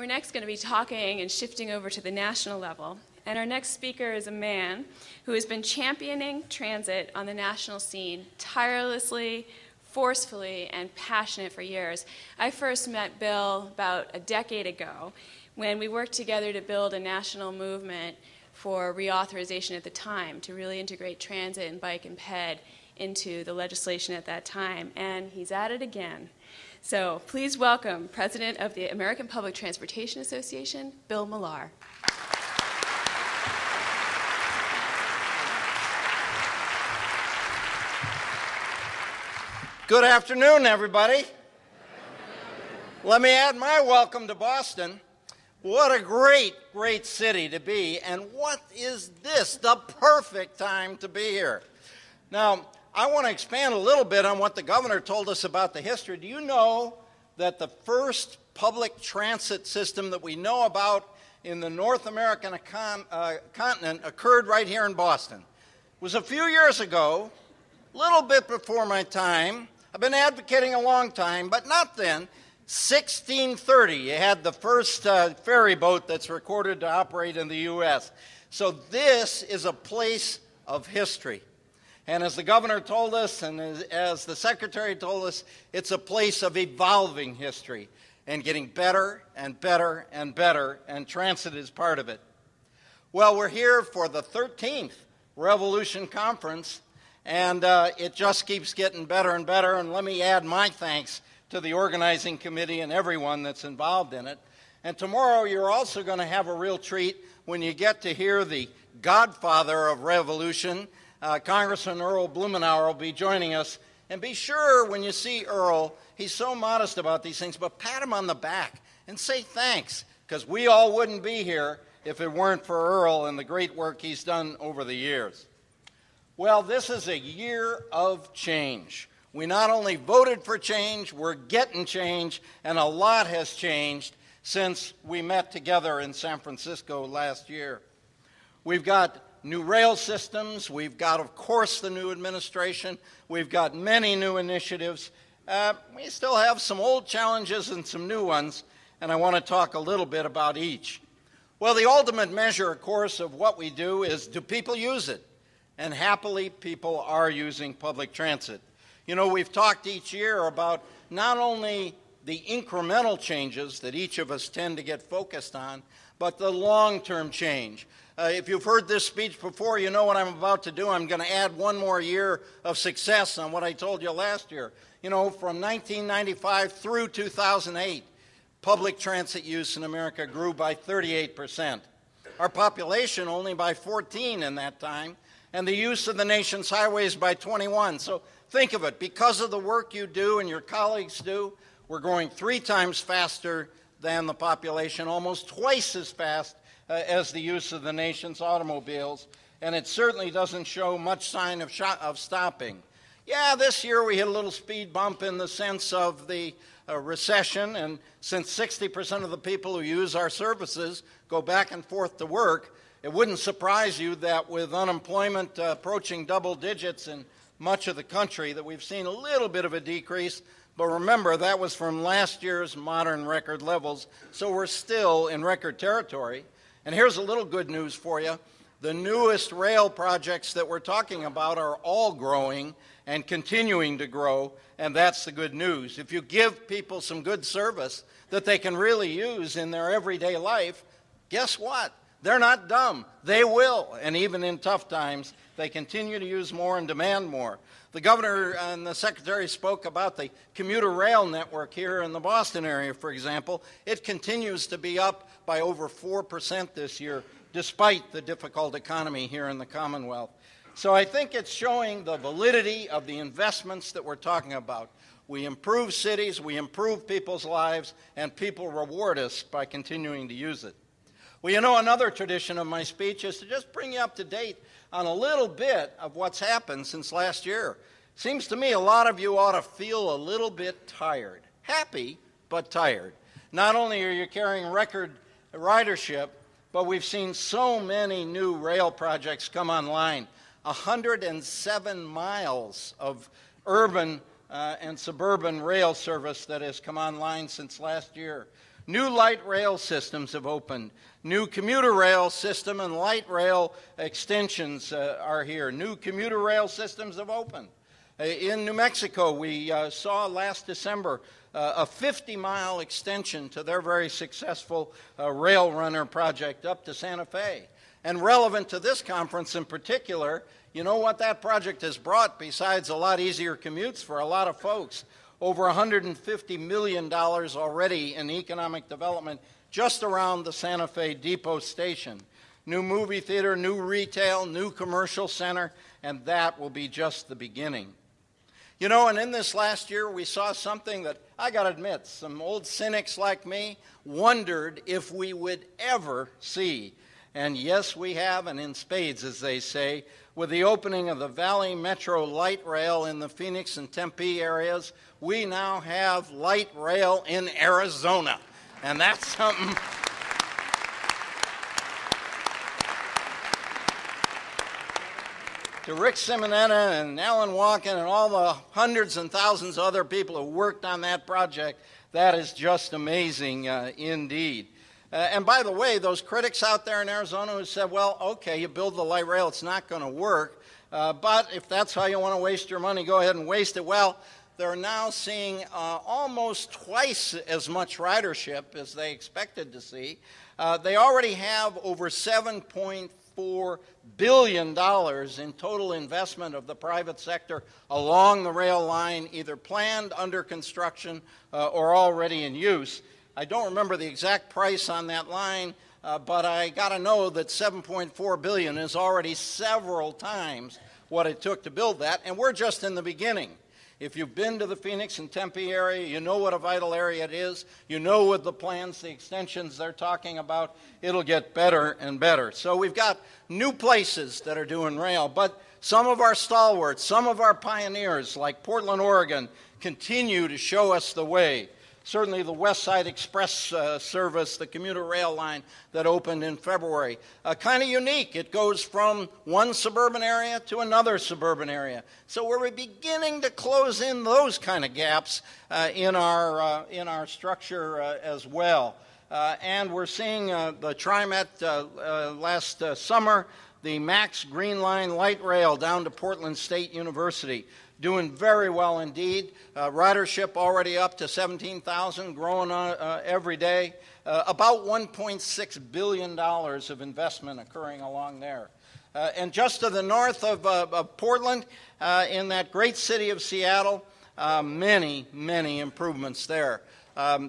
We're next going to be talking and shifting over to the national level. And our next speaker is a man who has been championing transit on the national scene tirelessly, forcefully, and passionate for years. I first met Bill about a decade ago when we worked together to build a national movement for reauthorization at the time to really integrate transit and bike and ped into the legislation at that time. And he's at it again. So please welcome President of the American Public Transportation Association, Bill Millar. Good afternoon, everybody. Let me add my welcome to Boston. What a great, great city to be, and what is this? The perfect time to be here. Now, I want to expand a little bit on what the governor told us about the history. Do you know that the first public transit system that we know about in the North American continent occurred right here in Boston? It was a few years ago, a little bit before my time. I've been advocating a long time, but not then. 1630, you had the first ferry boat that's recorded to operate in the U.S. So this is a place of history. And as the governor told us, and as the secretary told us, it's a place of evolving history and getting better and better and better, and transit is part of it. Well, we're here for the 13th Rail Volution Conference, and it just keeps getting better and better, and let me add my thanks to the organizing committee and everyone that's involved in it. And tomorrow you're also going to have a real treat when you get to hear the godfather of Rail Volution, Congressman Earl Blumenauer, will be joining us. And be sure when you see Earl, he's so modest about these things, but pat him on the back and say thanks, because we all wouldn't be here if it weren't for Earl and the great work he's done over the years. Well, this is a year of change. We not only voted for change, we're getting change, and a lot has changed since we met together in San Francisco last year. We've got new rail systems, we've got, of course, the new administration, we've got many new initiatives. We still have some old challenges and some new ones, and I want to talk a little bit about each. Well, the ultimate measure, of course, of what we do is, do people use it? And happily, people are using public transit. You know, we've talked each year about not only the incremental changes that each of us tend to get focused on, but the long-term change. If you've heard this speech before, you know what I'm about to do. I'm going to add one more year of success on what I told you last year. You know, from 1995 through 2008, public transit use in America grew by 38%. Our population only by 14 in that time, and the use of the nation's highways by 21. So think of it, because of the work you do and your colleagues do, we're growing 3 times faster than the population, almost twice as fast as the use of the nation's automobiles, and it certainly doesn't show much sign of stopping. Yeah, this year we hit a little speed bump in the sense of the recession, and since 60% of the people who use our services go back and forth to work, it wouldn't surprise you that with unemployment approaching double digits in much of the country that we've seen a little bit of a decrease. But remember, that was from last year's modern record levels, so we're still in record territory. And here's a little good news for you. The newest rail projects that we're talking about are all growing and continuing to grow, and that's the good news. If you give people some good service that they can really use in their everyday life, guess what? They're not dumb. They will. And even in tough times, they continue to use more and demand more. The governor and the secretary spoke about the commuter rail network here in the Boston area, for example. It continues to be up by over 4% this year, despite the difficult economy here in the Commonwealth. So I think it's showing the validity of the investments that we're talking about. We improve cities, we improve people's lives, and people reward us by continuing to use it. Well, you know, another tradition of my speech is to just bring you up to date on a little bit of what's happened since last year. Seems to me a lot of you ought to feel a little bit tired. Happy, but tired. Not only are you carrying record ridership, but we've seen so many new rail projects come online. 107 miles of urban and suburban rail service that has come online since last year. New light rail systems have opened. New commuter rail system and light rail extensions are here. New commuter rail systems have opened. In New Mexico, we saw last December a 50-mile extension to their very successful Rail Runner project up to Santa Fe. And relevant to this conference in particular, you know what that project has brought besides a lot easier commutes for a lot of folks? Over $150 million already in economic development just around the Santa Fe Depot station. New movie theater, new retail, new commercial center, and that will be just the beginning. You know, and in this last year, we saw something that, I got to admit, some old cynics like me wondered if we would ever see. And yes, we have, and in spades, as they say, with the opening of the Valley Metro Light Rail in the Phoenix and Tempe areas, we now have light rail in Arizona. And that's something. To Rick Simonetta and Alan Walken and all the hundreds and thousands of other people who worked on that project, that is just amazing indeed. And by the way, those critics out there in Arizona who said, well, okay, you build the light rail, it's not going to work, but if that's how you want to waste your money, go ahead and waste it. Well, they're now seeing almost twice as much ridership as they expected to see. They already have over $7.4 billion in total investment of the private sector along the rail line, either planned, under construction, or already in use. I don't remember the exact price on that line, but I got to know that $7.4 billion is already several times what it took to build that, and we're just in the beginning. If you've been to the Phoenix and Tempe area, you know what a vital area it is. You know with the plans, the extensions they're talking about, it'll get better and better. So we've got new places that are doing rail, but some of our stalwarts, some of our pioneers, like Portland, Oregon, continue to show us the way. Certainly the West Side Express service, the commuter rail line that opened in February. Kind of unique. It goes from one suburban area to another suburban area. So we're beginning to close in those kind of gaps in our structure as well. And we're seeing the TriMet last summer, the Max Green Line light rail down to Portland State University. Doing very well indeed. Ridership already up to 17,000, growing every day. About $1.6 billion of investment occurring along there. And just to the north of Portland, in that great city of Seattle, many, many improvements there.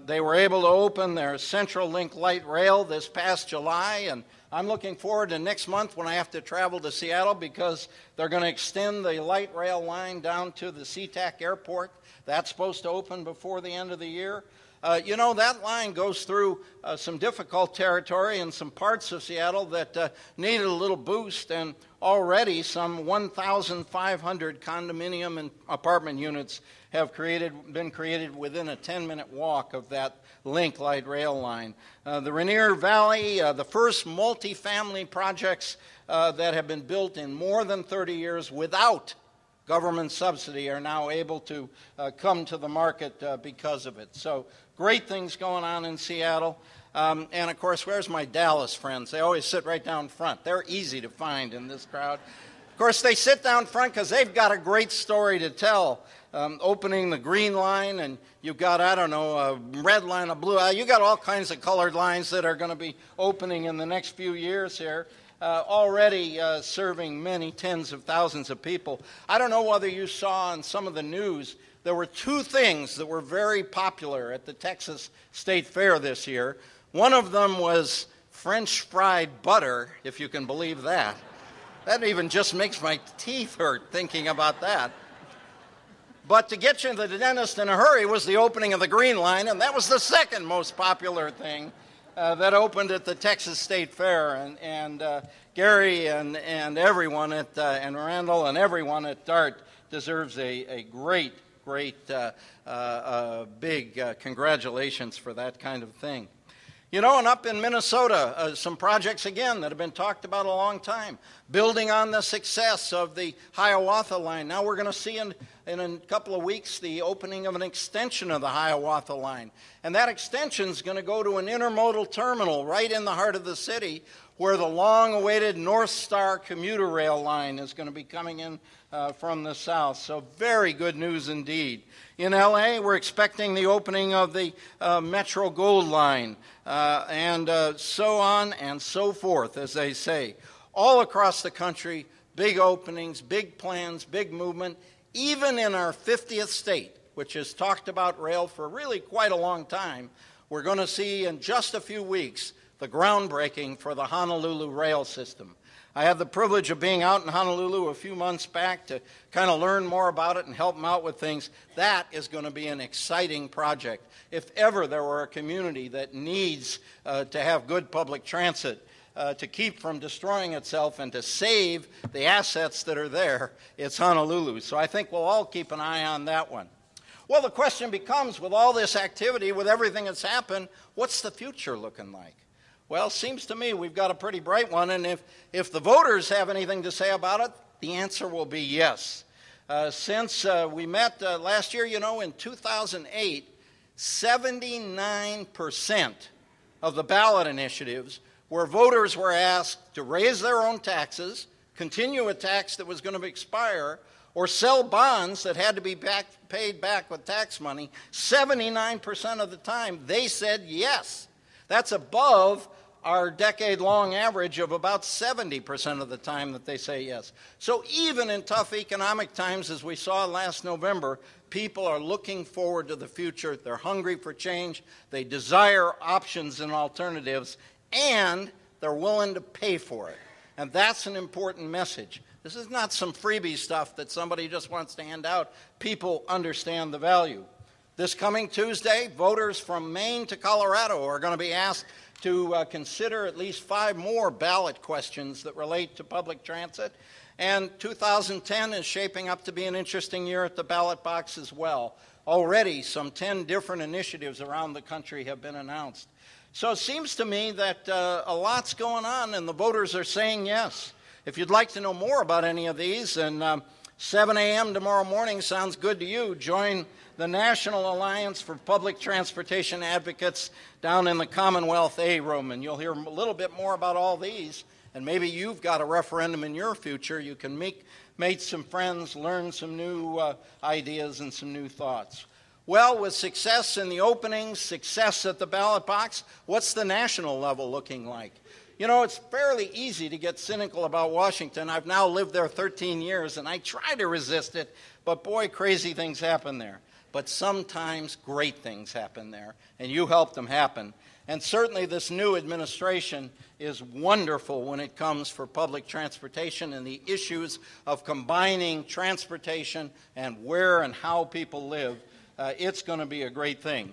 They were able to open their Central Link Light Rail this past July, and I'm looking forward to next month when I have to travel to Seattle because they're going to extend the light rail line down to the SeaTac Airport. That's supposed to open before the end of the year. You know, that line goes through some difficult territory and some parts of Seattle that needed a little boost, and already some 1,500 condominium and apartment units have been created within a 10-minute walk of that Link light rail line. The Rainier Valley, the first multifamily projects that have been built in more than 30 years without government subsidy are now able to come to the market because of it. So great things going on in Seattle. And of course, where's my Dallas friends? They always sit right down front. They're easy to find in this crowd. Of course, they sit down front because they've got a great story to tell. Opening the green line, and you've got, I don't know, a red line, a blue line. You've got all kinds of colored lines that are going to be opening in the next few years here. Already serving many tens of thousands of people. I don't know whether you saw on some of the news, there were two things that were very popular at the Texas State Fair this year. One of them was French fried butter, if you can believe that. That even just makes my teeth hurt thinking about that. But to get you to the dentist in a hurry was the opening of the Green Line, and that was the second most popular thing that opened at the Texas State Fair. And Gary and everyone at and Randall and everyone at DART deserves a great big congratulations for that kind of thing. You know, and up in Minnesota, some projects again that have been talked about a long time, building on the success of the Hiawatha line. Now we're going to see in a couple of weeks the opening of an extension of the Hiawatha line. And that extension is going to go to an intermodal terminal right in the heart of the city where the long-awaited North Star commuter rail line is going to be coming in from the south. So very good news indeed. In LA, we're expecting the opening of the Metro Gold Line and so on and so forth, as they say. All across the country, big openings, big plans, big movement. Even in our 50th state, which has talked about rail for really quite a long time, we're going to see in just a few weeks the groundbreaking for the Honolulu rail system. I had the privilege of being out in Honolulu a few months back to kind of learn more about it and help them out with things. That is going to be an exciting project. If ever there were a community that needs to have good public transit to keep from destroying itself and to save the assets that are there, it's Honolulu. So I think we'll all keep an eye on that one. Well, the question becomes, with all this activity, with everything that's happened, what's the future looking like? Well, it seems to me we've got a pretty bright one, and if the voters have anything to say about it, the answer will be yes. Since we met last year, you know, in 2008, 79% of the ballot initiatives where voters were asked to raise their own taxes, continue a tax that was going to expire, or sell bonds that had to be paid back with tax money, 79% of the time they said yes. That's above our decade-long average of about 70% of the time that they say yes. So even in tough economic times, as we saw last November, people are looking forward to the future. They're hungry for change. They desire options and alternatives, and they're willing to pay for it. And that's an important message. This is not some freebie stuff that somebody just wants to hand out. People understand the value. This coming Tuesday, voters from Maine to Colorado are going to be asked to consider at least 5 more ballot questions that relate to public transit. And 2010 is shaping up to be an interesting year at the ballot box as well. Already, some 10 different initiatives around the country have been announced. So it seems to me that a lot's going on, and the voters are saying yes. If you'd like to know more about any of these, and 7 a.m. tomorrow morning sounds good to you, join the National Alliance for Public Transportation Advocates down in the Commonwealth A room, and you'll hear a little bit more about all these. And maybe you've got a referendum in your future. You can make some friends, learn some new ideas and some new thoughts. Well, with success in the openings, success at the ballot box, what's the national level looking like? You know, it's fairly easy to get cynical about Washington. I've now lived there 13 years, and I try to resist it, but boy, crazy things happen there. But sometimes great things happen there, and you help them happen. And certainly this new administration is wonderful when it comes for public transportation and the issues of combining transportation and where and how people live. It's going to be a great thing.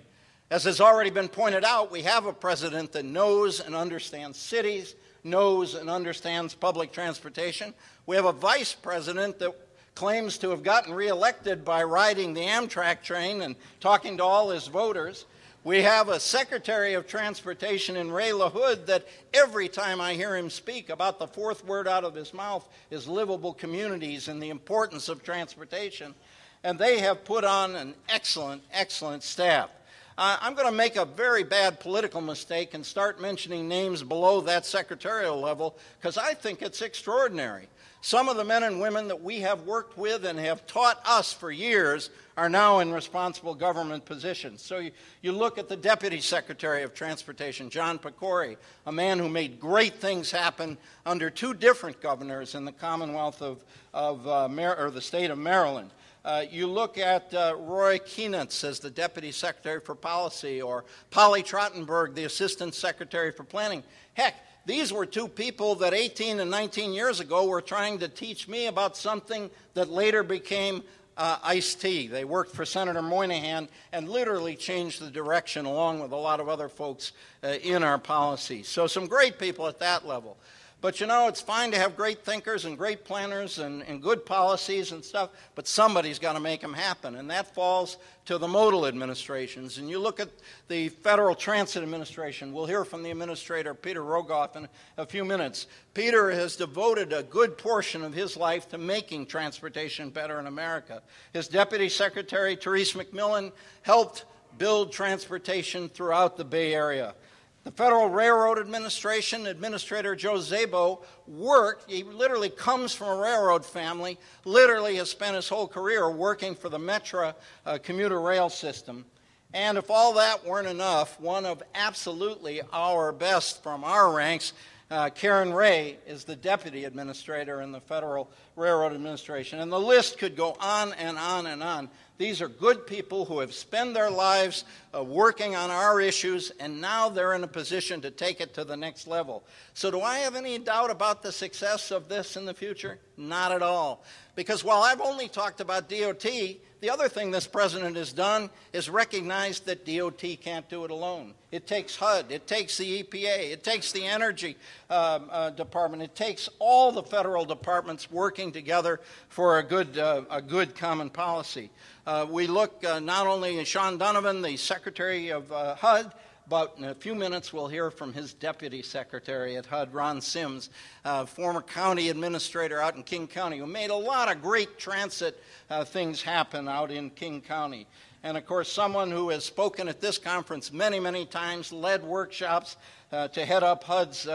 As has already been pointed out, we have a president that knows and understands cities, knows and understands public transportation. We have a vice president that claims to have gotten reelected by riding the Amtrak train and talking to all his voters. We have a Secretary of Transportation in Ray LaHood that every time I hear him speak about the fourth word out of his mouth is livable communities and the importance of transportation. And they have put on an excellent, excellent staff. I'm going to make a very bad political mistake and start mentioning names below that secretarial level because I think it's extraordinary. Some of the men and women that we have worked with and have taught us for years are now in responsible government positions. So you look at the Deputy Secretary of Transportation, John Pecori, a man who made great things happen under 2 different governors in the Commonwealth of the state of Maryland. You look at Roy Kienitz as the Deputy Secretary for Policy, or Polly Trottenberg, the Assistant Secretary for Planning. Heck, these were 2 people that 18 and 19 years ago were trying to teach me about something that later became iced tea. They worked for Senator Moynihan and literally changed the direction along with a lot of other folks in our policy. So some great people at that level. But you know, it's fine to have great thinkers and great planners and good policies and stuff, but somebody's got to make them happen, and that falls to the modal administrations. And you look at the Federal Transit Administration. We'll hear from the administrator, Peter Rogoff, in a few minutes. Peter has devoted a good portion of his life to making transportation better in America. His Deputy Secretary, Therese McMillan, helped build transportation throughout the Bay Area. The Federal Railroad Administration, Administrator Joe Szabo, he literally comes from a railroad family, literally has spent his whole career working for the Metra commuter rail system. And if all that weren't enough, one of absolutely our best from our ranks, Karen Ray, is the Deputy Administrator in the Federal Railroad Administration. And the list could go on and on and on. These are good people who have spent their lives working on our issues, and now they're in a position to take it to the next level. So do I have any doubt about the success of this in the future? Not at all. Because while I've only talked about DOT, the other thing this president has done is recognize that DOT can't do it alone. It takes HUD, it takes the EPA, it takes the Energy Department, it takes all the federal departments working together for a good common policy. We look not only at Sean Donovan, the Secretary of HUD, but in a few minutes we'll hear from his Deputy Secretary at HUD, Ron Sims, former county administrator out in King County, who made a lot of great transit things happen out in King County. And of course, someone who has spoken at this conference many, many times, led workshops to head up HUD's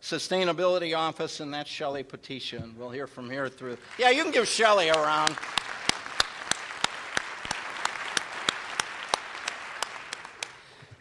sustainability office, and that's Shelley Patricia. And we'll hear from here through. Yeah, you can give Shelley a round.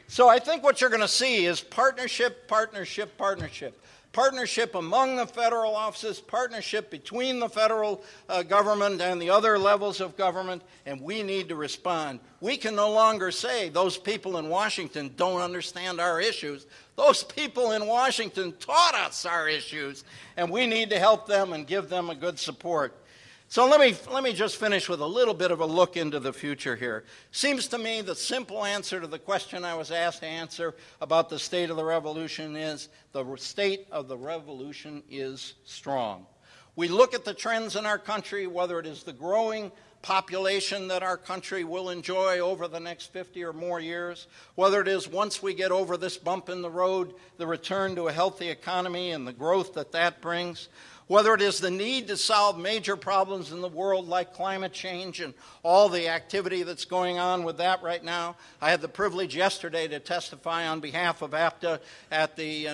So I think what you're going to see is partnership, partnership, partnership. Partnership among the federal offices, partnership between the federal government and the other levels of government, and we need to respond. We can no longer say those people in Washington don't understand our issues. Those people in Washington taught us our issues, and we need to help them and give them a good support. So let me just finish with a little bit of a look into the future here. Seems to me the simple answer to the question I was asked to answer about the state of the revolution is the state of the revolution is strong. We look at the trends in our country, whether it is the growing population that our country will enjoy over the next 50 or more years, whether it is once we get over this bump in the road, the return to a healthy economy and the growth that that brings, whether it is the need to solve major problems in the world like climate change and all the activity that's going on with that right now. I had the privilege yesterday to testify on behalf of APTA at the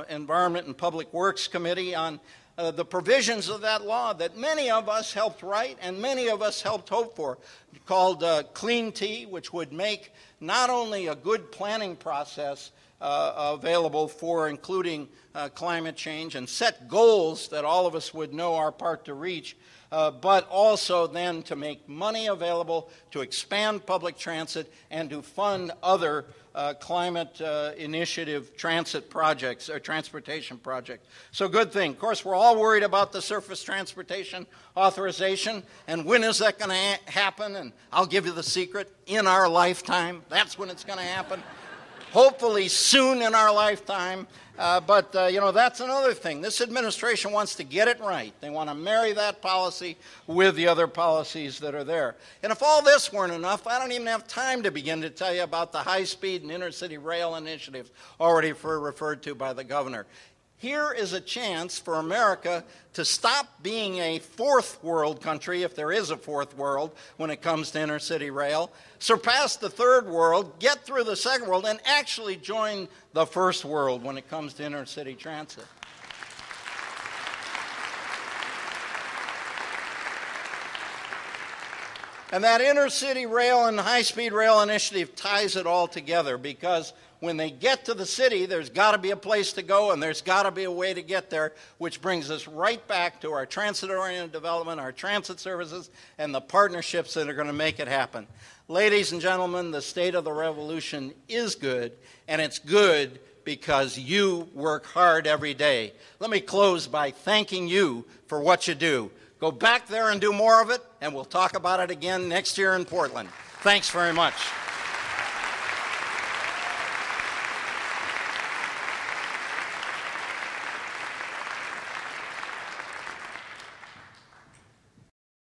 Environment and Public Works Committee on the provisions of that law that many of us helped write and many of us helped hope for, called Clean T, which would make not only a good planning process available for including climate change and set goals that all of us would know our part to reach, but also then to make money available to expand public transit and to fund other climate initiative transit projects or transportation projects. So good thing. Of course, we're all worried about the surface transportation authorization, and when is that going to happen? And I'll give you the secret, in our lifetime. That's when it's going to happen. Hopefully soon in our lifetime. But that's another thing. This administration wants to get it right. They want to marry that policy with the other policies that are there. And if all this weren't enough, I don't even have time to begin to tell you about the high-speed and intercity rail initiatives already referred to by the governor. Here is a chance for America to stop being a fourth world country, if there is a fourth world when it comes to intercity rail, surpass the third world, get through the second world, and actually join the first world when it comes to intercity transit. And that intercity rail and high-speed rail initiative ties it all together, because when they get to the city, there's got to be a place to go and there's got to be a way to get there, which brings us right back to our transit-oriented development, our transit services, and the partnerships that are going to make it happen. Ladies and gentlemen, the state of the revolution is good, and it's good because you work hard every day. Let me close by thanking you for what you do. Go back there and do more of it, and we'll talk about it again next year in Portland. Thanks very much.